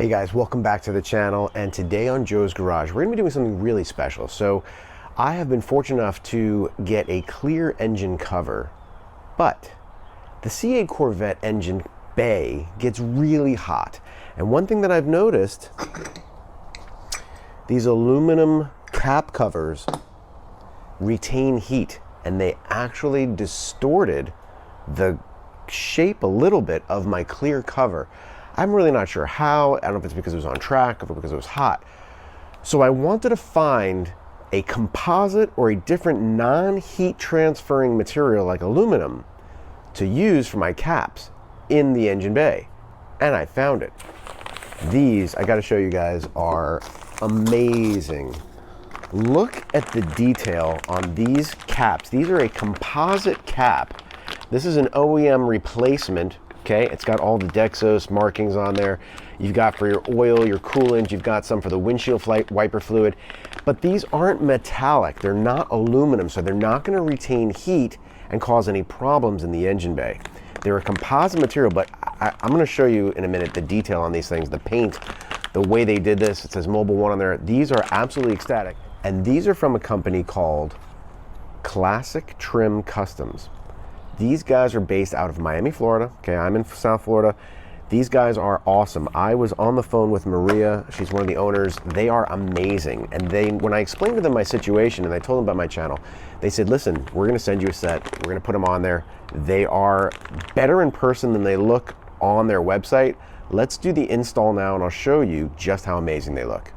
Hey guys, welcome back to the channel, and today on Joe's Garage we're going to be doing something really special. So I have been fortunate enough to get a clear engine cover, but the C8 Corvette engine bay gets really hot. And one thing that I've noticed, these aluminum cap covers retain heat, and they actually distorted the shape a little bit of my clear cover. I'm really not sure how. I don't know if it's because it was on track or because it was hot. So I wanted to find a composite or a different non-heat transferring material like aluminum to use for my caps in the engine bay. And I found it. These, I gotta show you guys, are amazing. Look at the detail on these caps. These are a composite cap. This is an OEM replacement. Okay, it's got all the Dexos markings on there. You've got for your oil, your coolant, you've got some for the windshield wiper fluid. But these aren't metallic, they're not aluminum, so they're not gonna retain heat and cause any problems in the engine bay. They're a composite material, but I'm gonna show you in a minute the detail on these things, the paint, the way they did this. It says Mobile 1 on there. These are absolutely ecstatic. And these are from a company called Classic Trim Customs. These guys are based out of Miami, Florida. Okay, I'm in South Florida. These guys are awesome. I was on the phone with Maria. She's one of the owners. They are amazing. And when I explained to them my situation and I told them about my channel, they said, listen, we're gonna send you a set. We're gonna put them on there. They are better in person than they look on their website. Let's do the install now and I'll show you just how amazing they look.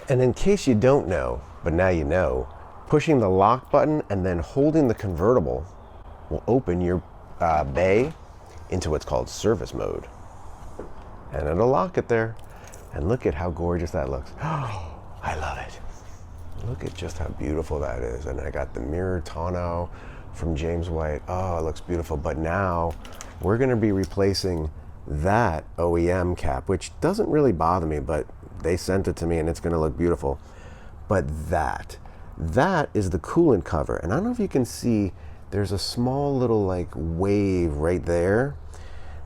And in case you don't know, but now you know, pushing the lock button and then holding the convertible will open your bay into what's called service mode. And it'll lock it there. And look at how gorgeous that looks. Oh, I love it. Look at just how beautiful that is. And I got the mirror tonneau from James White. Oh, it looks beautiful. But now we're gonna be replacing that OEM cap, which doesn't really bother me, but they sent it to me and it's gonna look beautiful. But that is the coolant cover. And I don't know if you can see, there's a small little like wave right there.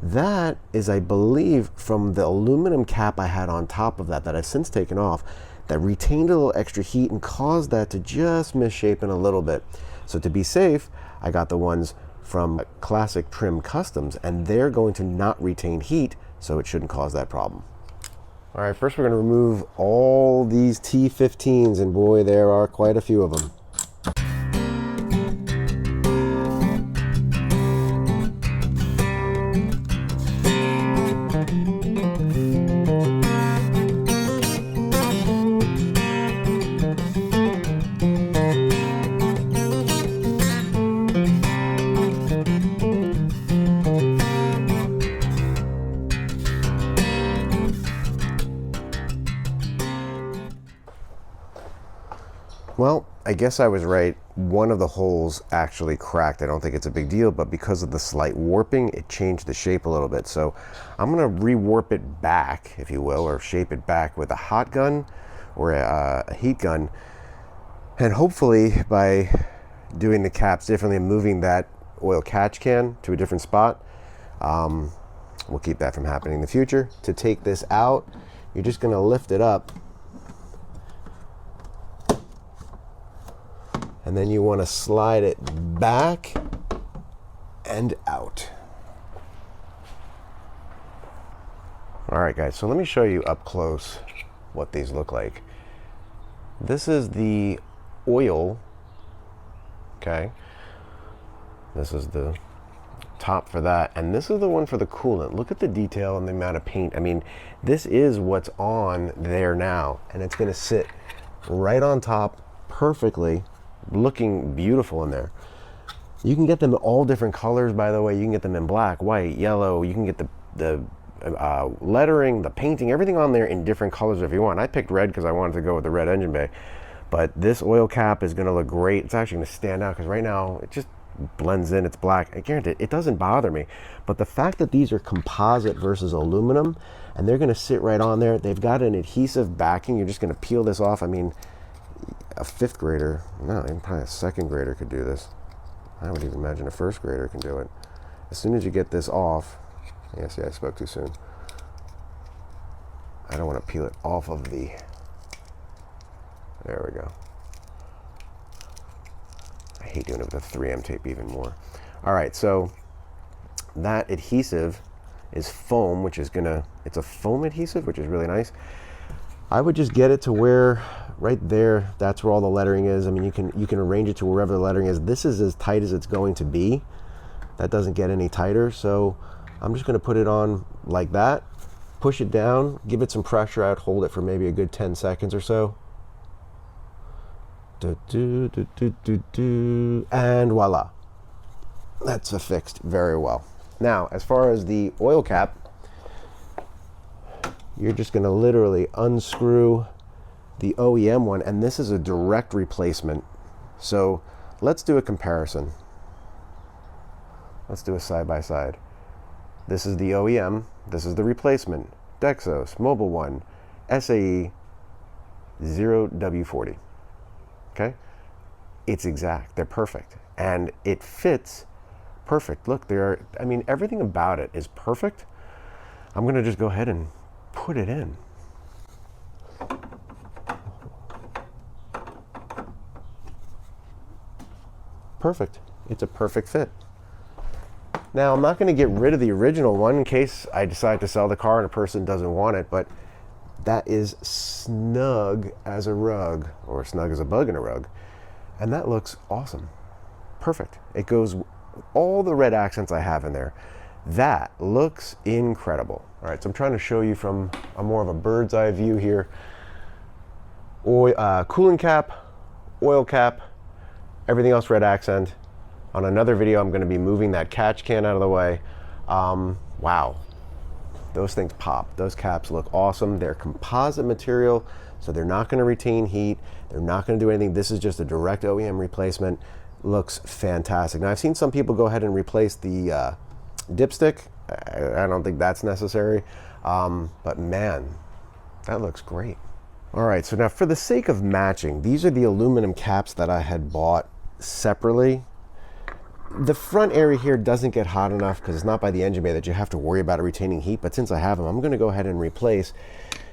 That is, I believe, from the aluminum cap I had on top of that I've since taken off, that retained a little extra heat and caused that to just misshapen a little bit. So to be safe, I got the ones from Classic Trim Customs, and they're going to not retain heat, so it shouldn't cause that problem. All right, first we're going to remove all these T15s, and boy, there are quite a few of them. Well, I guess I was right. One of the holes actually cracked. I don't think it's a big deal, but because of the slight warping, it changed the shape a little bit. So I'm gonna re-warp it back, if you will, or shape it back with a hot gun or a heat gun. And hopefully by doing the caps differently and moving that oil catch can to a different spot, we'll keep that from happening in the future. To take this out, you're just gonna lift it up, and then you want to slide it back and out. All right, guys, so let me show you up close what these look like. This is the oil, okay? This is the top for that, and this is the one for the coolant. Look at the detail and the amount of paint. I mean, this is what's on there now, and it's gonna sit right on top perfectly, looking beautiful in there. You can get them all different colors, by the way. You can get them in black, white, yellow. You can get the lettering, the painting, everything on there in different colors if you want. I picked red because I wanted to go with the red engine bay. But this oil cap is going to look great. It's actually going to stand out because right now it just blends in. It's black. I guarantee it doesn't bother me. But the fact that these are composite versus aluminum, and they're going to sit right on there. They've got an adhesive backing. You're just going to peel this off. I mean, a fifth grader, no, even probably a second grader could do this. I would even imagine a first grader can do it. As soon as you get this off, yeah, see, I spoke too soon. I don't want to peel it off of the, there we go. I hate doing it with a 3M tape even more. All right, so that adhesive is foam, which is gonna, it's a foam adhesive, which is really nice. I would just get it to where, right there, that's where all the lettering is. I mean, you can arrange it to wherever the lettering is. This is as tight as it's going to be. That doesn't get any tighter, so I'm just gonna put it on like that, push it down, give it some pressure out, hold it for maybe a good 10 seconds or so. And voila. That's affixed very well. Now, as far as the oil cap, you're just going to literally unscrew the OEM one, and this is a direct replacement. So let's do a comparison. Let's do a side by side. This is the OEM, this is the replacement. Dexos, Mobile One, SAE 0W40. Okay? It's exact, they're perfect. And it fits perfect. Look, I mean, everything about it is perfect. I'm gonna just go ahead and put it in. Perfect. It's a perfect fit. Now, I'm not going to get rid of the original one in case I decide to sell the car and a person doesn't want it, but that is snug as a rug, or snug as a bug in a rug, and that looks awesome. Perfect. It goes with all the red accents I have in there. That looks incredible. All right, so I'm trying to show you from a more of a bird's eye view here. Coolant cap, oil cap, everything else red accent. On another video, I'm going to be moving that catch can out of the way. Wow, those things pop. Those caps look awesome. They're composite material, so they're not going to retain heat. They're not going to do anything. This is just a direct OEM replacement. Looks fantastic. Now, I've seen some people go ahead and replace the dipstick. I don't think that's necessary, but man, that looks great. All right, so now for the sake of matching, these are the aluminum caps that I had bought separately. The front area here doesn't get hot enough because it's not by the engine bay that you have to worry about it retaining heat, but since I have them, I'm going to go ahead and replace.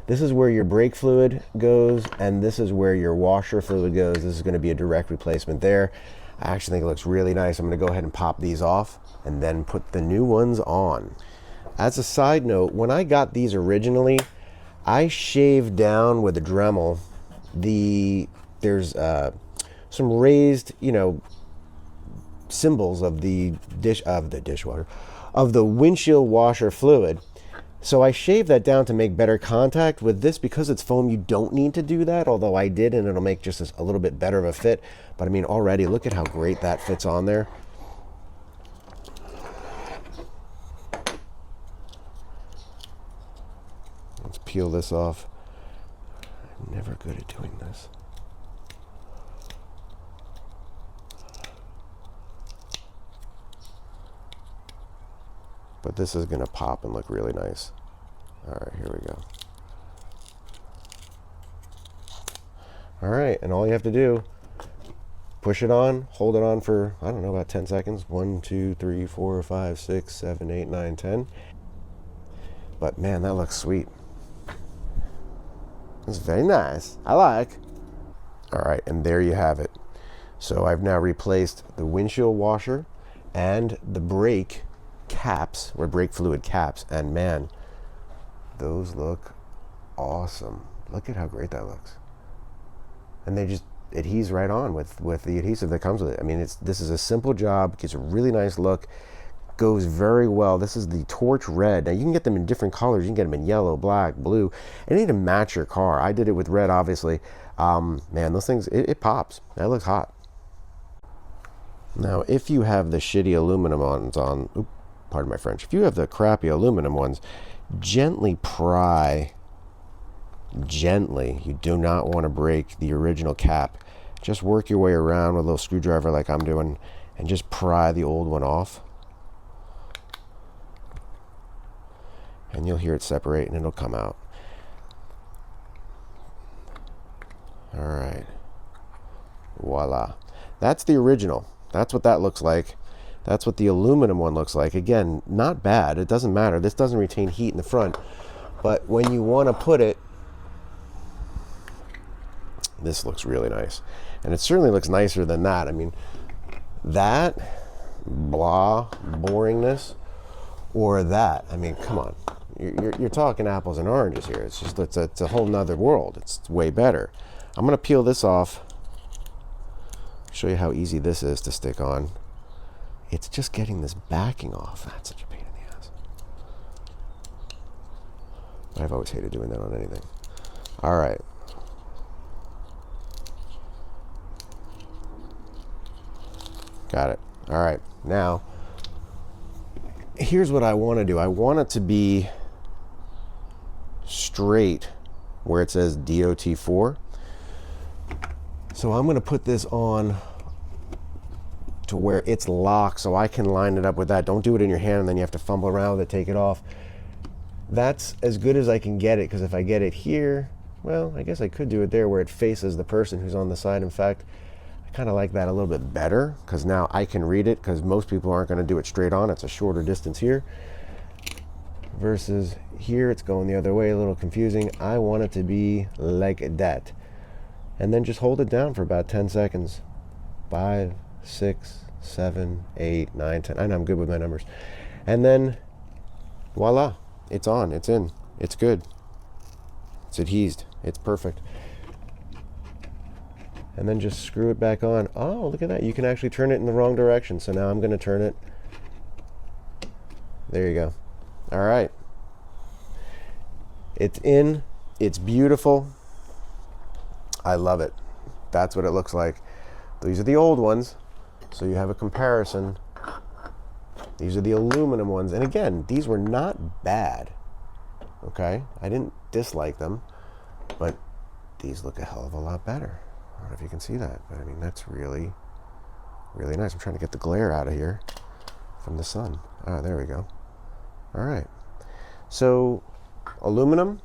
This is where your brake fluid goes, and this is where your washer fluid goes. This is going to be a direct replacement there. I actually think it looks really nice. I'm going to go ahead and pop these off and then put the new ones on. As a side note, when I got these originally, I shaved down with a Dremel there's some raised, symbols of the windshield washer fluid. So I shaved that down to make better contact. With this, because it's foam, you don't need to do that, although I did, and it'll make just a little bit better of a fit. But I mean, already look at how great that fits on there. Let's peel this off. I'm never good at doing this. But this is going to pop and look really nice. All right, here we go. All right, and all you have to do, push it on, hold it on for, I don't know, about 10 seconds. 1, 2, 3, 4, 5, 6, 7, 8, 9, 10. But man, that looks sweet. It's very nice. I like. All right, and there you have it. So I've now replaced the windshield washer and the brake caps, or brake fluid caps, and man, those look awesome. Look at how great that looks. And they just adheres right on with the adhesive that comes with it. I mean, this is a simple job, gives a really nice look, goes very well. This is the torch red. Now you can get them in different colors. You can get them in yellow, black, blue, anything to match your car. I did it with red, obviously. Man, those things, it pops. That looks hot. Now, if you have the shitty aluminum ones on, oops, pardon my French, if you have the crappy aluminum ones, gently pry, gently. You do not want to break the original cap. Just work your way around with a little screwdriver like I'm doing and just pry the old one off. And you'll hear it separate and it'll come out. All right. Voila. That's the original. That's what that looks like. That's what the aluminum one looks like. Again, not bad. It doesn't matter. This doesn't retain heat in the front. But when you want to put it, this looks really nice. And it certainly looks nicer than that. I mean, that, blah, boringness, or that. I mean, come on. You're talking apples and oranges here. It's just, it's a whole nother world. It's way better. I'm going to peel this off. Show you how easy this is to stick on. It's just getting this backing off. That's such a pain in the ass. I've always hated doing that on anything. All right. Got it. All right. Now, here's what I want to do. I want it to be straight where it says DOT4. So I'm going to put this on to where it's locked so I can line it up with that. Don't do it in your hand and then you have to fumble around with it, take it off. That's as good as I can get it, because if I get it here, well, I guess I could do it there where it faces the person who's on the side. In fact, I kind of like that a little bit better, because now I can read it, because most people aren't going to do it straight on. It's a shorter distance here versus here it's going the other way, a little confusing. I want it to be like that. And then just hold it down for about 10 seconds. 5, 6, 7, 8, 9, 10. I know I'm good with my numbers. And then voila, it's on, it's in, it's good. It's adhesed, it's perfect. And then just screw it back on. Oh, look at that. You can actually turn it in the wrong direction. So now I'm going to turn it. There you go. All right. It's in. It's beautiful. I love it. That's what it looks like. These are the old ones, so you have a comparison. These are the aluminum ones. And again, these were not bad. Okay? I didn't dislike them, but these look a hell of a lot better. I don't know if you can see that, but I mean, that's really, really nice. I'm trying to get the glare out of here from the sun. Ah, there we go. All right. So, aluminum,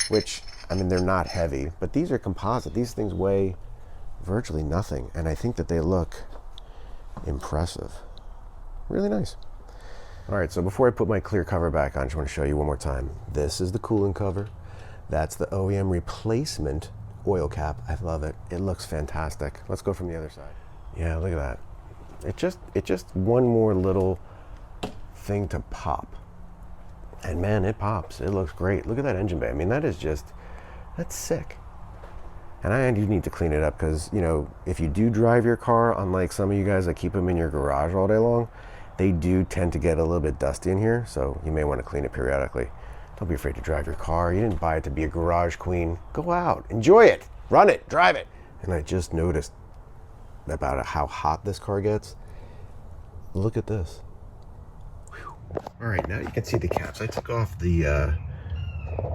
which, I mean, they're not heavy, but these are composite. These things weigh virtually nothing, and I think that they look impressive. Really nice. All right, so before I put my clear cover back on, I just want to show you one more time. This is the coolant cover. That's the OEM replacement oil cap. I love it. It looks fantastic. Let's go from the other side. Yeah, look at that. It just one more little thing to pop. And man, it pops. It looks great. Look at that engine bay. I mean, that's sick. And I do need to clean it up, because, you know, if you do drive your car, unlike some of you guys that keep them in your garage all day long, they do tend to get a little bit dusty in here, so you may want to clean it periodically. Don't be afraid to drive your car. You didn't buy it to be a garage queen. Go out, enjoy it, run it, drive it. And I just noticed about how hot this car gets. Look at this. Whew. All right, now you can see the caps. I took off the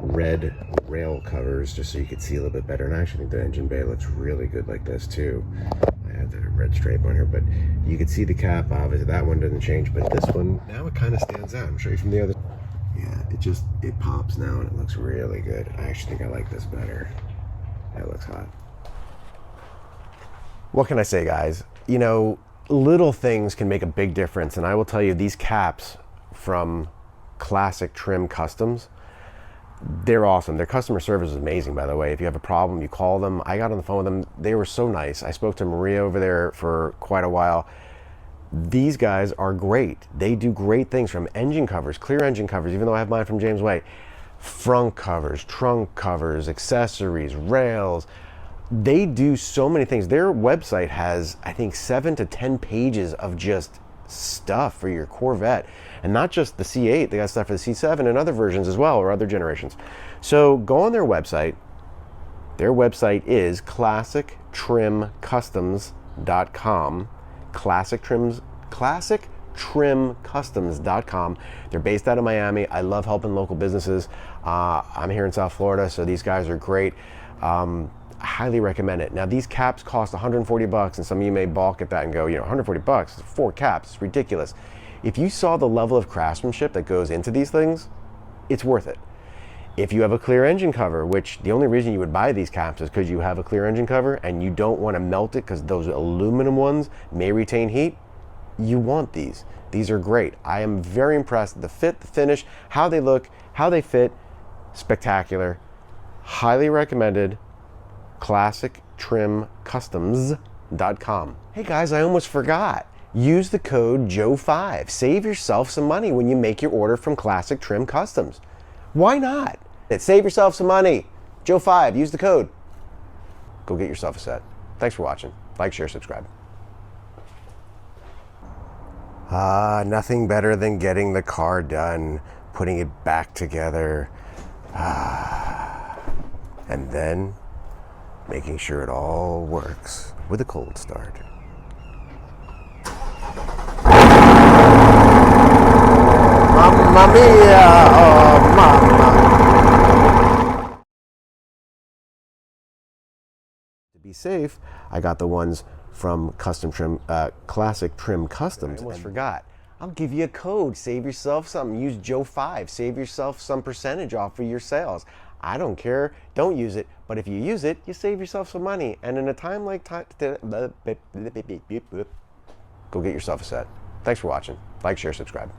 red rail covers just so you could see a little bit better. And I actually think the engine bay looks really good like this too. I have the red stripe on here, but you can see the cap. Obviously that one doesn't change, but this one, now it kind of stands out. I'll show you from the other. Yeah, it pops now and it looks really good. I actually think I like this better. That looks hot. What can I say, guys? You know, little things can make a big difference, and I will tell you, these caps from Classic Trim Customs, they're awesome. Their customer service is amazing, by the way. If you have a problem, you call them. I got on the phone with them. They were so nice. I spoke to Maria over there for quite a while. These guys are great. They do great things, from engine covers, clear engine covers, even though I have mine from James Way, front covers, trunk covers, accessories, rails. They do so many things. Their website has, I think, 7 to 10 pages of just stuff for your Corvette. And not just the C8, they got stuff for the C7 and other versions as well, or other generations. So go on their website. Their website is classictrimcustoms.com. classictrimcustoms.com. They're based out of Miami. I love helping local businesses. I'm here in South Florida, so these guys are great. I highly recommend it. Now, these caps cost $140, and some of you may balk at that and go, you know, $140, 4 caps, it's ridiculous. If you saw the level of craftsmanship that goes into these things, it's worth it. If you have a clear engine cover, which the only reason you would buy these caps is because you have a clear engine cover and you don't want to melt it because those aluminum ones may retain heat, you want these. These are great. I am very impressed. The fit, the finish, how they look, how they fit, spectacular. Highly recommended. ClassicTrimCustoms.com. Hey guys, I almost forgot. Use the code JOE5. Save yourself some money when you make your order from Classic Trim Customs. Why not? Save yourself some money. JOE5, use the code. Go get yourself a set. Thanks for watching. Like, share, subscribe. Nothing better than getting the car done, putting it back together, and then making sure it all works with a cold start. Mamma mia! Oh, mamma! To be safe, I got the ones from Classic Trim Customs. I almost forgot. I'll give you a code. Save yourself something. Use JOE5. Save yourself some percentage off for your sales. I don't care. Don't use it. But if you use it, you save yourself some money. And in a time like go get yourself a set. Thanks for watching. Like, share, subscribe.